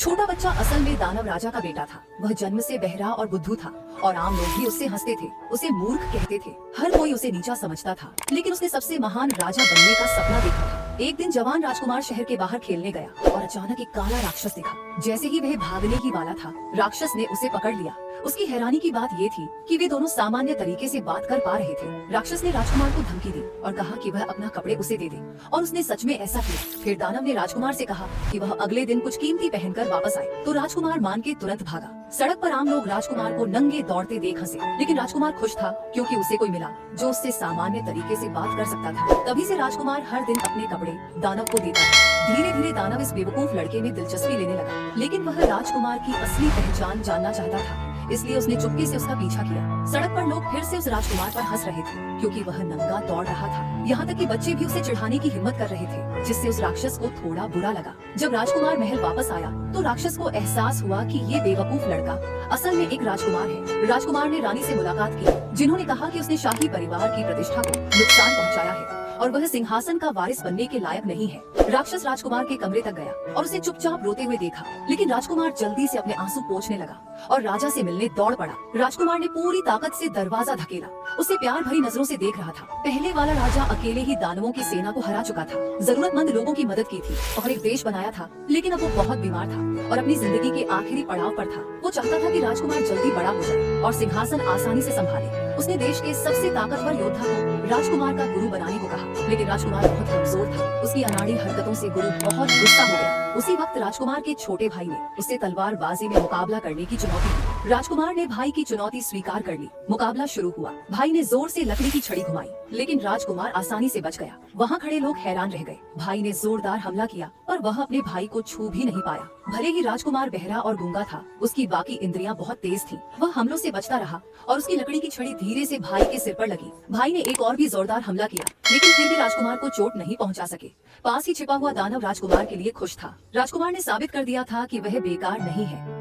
छोटा बच्चा असल में दानव राजा का बेटा था। वह जन्म से बहरा और बुद्धू था और आम लोग भी उससे हंसते थे, उसे मूर्ख कहते थे। हर कोई उसे नीचा समझता था, लेकिन उसने सबसे महान राजा बनने का सपना देखा था। एक दिन जवान राजकुमार शहर के बाहर खेलने गया और अचानक एक काला राक्षस दिखा। जैसे ही वह भागने ही वाला था, राक्षस ने उसे पकड़ लिया। उसकी हैरानी की बात ये थी कि वे दोनों सामान्य तरीके से बात कर पा रहे थे। राक्षस ने राजकुमार को धमकी दी और कहा कि वह अपना कपड़े उसे दे दे, और उसने सच में ऐसा किया। फिर दानव ने राजकुमार से कहा कि वह अगले दिन कुछ कीमती पहनकर वापस आए, तो राजकुमार मान के तुरंत भागा। सड़क पर आम लोग राजकुमार को नंगे दौड़ते देख हंसे, लेकिन राजकुमार खुश था क्योंकि उसे कोई मिला जो उससे सामान्य तरीके से बात कर सकता था। तभी से राजकुमार हर दिन अपने कपड़े दानव को देता था। धीरे धीरे दानव इस बेवकूफ लड़के में दिलचस्पी लेने लगा, लेकिन वह राजकुमार की असली पहचान जानना चाहता था, इसलिए उसने चुपके से उसका पीछा किया। सड़क पर लोग फिर से उस राजकुमार पर हंस रहे थे क्योंकि वह नंगा दौड़ रहा था। यहाँ तक कि बच्चे भी उसे चिढ़ाने की हिम्मत कर रहे थे, जिससे उस राक्षस को थोड़ा बुरा लगा। जब राजकुमार महल वापस आया तो राक्षस को एहसास हुआ कि ये बेवकूफ लड़का असल में एक राजकुमार है। राजकुमार ने रानी से मुलाकात की, जिन्होंने कहा कि उसने शाही परिवार की प्रतिष्ठा को नुकसान पहुँचाया है और वह सिंहासन का वारिस बनने के लायक नहीं है। राक्षस राजकुमार के कमरे तक गया और उसे चुपचाप रोते हुए देखा, लेकिन राजकुमार जल्दी से अपने आंसू पोंछने लगा और राजा से मिलने दौड़ पड़ा। राजकुमार ने पूरी ताकत से दरवाजा धकेला, उसे प्यार भरी नजरों से देख रहा था। पहले वाला राजा अकेले ही दानवों की सेना को हरा चुका था, जरूरतमंद लोगों की मदद की थी और एक देश बनाया था, लेकिन अब वो बहुत बीमार था और अपनी जिंदगी के आखिरी पड़ाव पर था। वो चाहता था कि राजकुमार जल्दी बड़ा हो जाए और सिंहासन आसानी से संभाले। उसने देश के सबसे ताकतवर योद्धा को राजकुमार का गुरु बनाने को कहा, लेकिन राजकुमार बहुत कमजोर था। उसकी अनाड़ी हरकतों से गुरु बहुत गुस्सा हो गया। उसी वक्त राजकुमार के छोटे भाई ने उससे तलवारबाजी में मुकाबला करने की चुनौती दी। राजकुमार ने भाई की चुनौती स्वीकार कर ली। मुकाबला शुरू हुआ। भाई ने जोर से लकड़ी की छड़ी घुमाई, लेकिन राजकुमार आसानी से बच गया। वहाँ खड़े लोग हैरान रह गए। भाई ने जोरदार हमला किया, पर वह अपने भाई को छू भी नहीं पाया। भले ही राजकुमार बहरा और गूंगा था, उसकी बाकी इंद्रियां बहुत तेज थीं। वह हमलों से बचता रहा और उसकी लकड़ी की छड़ी धीरे से भाई के सिर पर लगी। भाई ने एक और भी जोरदार हमला किया, लेकिन फिर भी राजकुमार को चोट नहीं पहुंचा सके। पास ही छिपा हुआ दानव राजकुमार के लिए खुश था। राजकुमार ने साबित कर दिया था कि वह बेकार नहीं है।